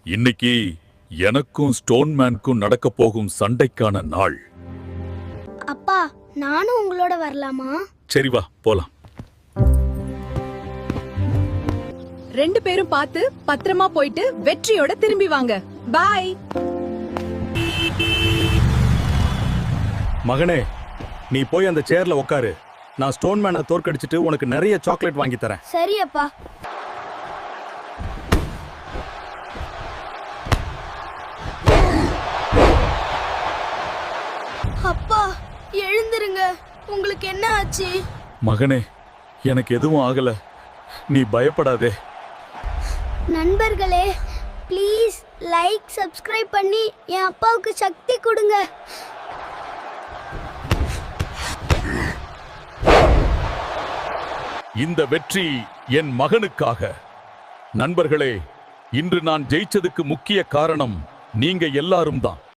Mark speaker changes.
Speaker 1: இன்னைக்கு எனக்கும் ஸ்டோன்மேனுக்கும் நடக்க போகும் சண்டைக்கான நாள்.
Speaker 2: அப்பா, நானும் உங்களோட வரலாமா?
Speaker 1: சரி வா போலாம்.
Speaker 3: ரெண்டு பேரும் பார்த்து பத்திரமா போயிட்டு வெற்றியோட திரும்பி வாங்க. பாய்.
Speaker 4: மகனே, நீ போய் அந்த சேர்ல உட்காரு. நான் ஸ்டோன்மேனை தோற்கடிச்சிட்டு உனக்கு நிறைய சாக்லேட் வாங்கி தரேன்.
Speaker 2: சரி அப்பா. அப்பா, எழுந்திருங்க. உங்களுக்கு என்ன ஆச்சு?
Speaker 1: மகனே, எனக்கு எதுவும் ஆகல, நீ பயப்படாதே.
Speaker 2: நண்பர்களே, ப்ளீஸ் லைக் சப்ஸ்கிரைப் பண்ணி என் அப்பாவுக்கு சக்தி கொடுங்க.
Speaker 1: இந்த வெற்றி என் மகனுக்காக. நண்பர்களே, இன்று நான் ஜெயிச்சதுக்கு முக்கிய காரணம் நீங்க எல்லாரும் தான்.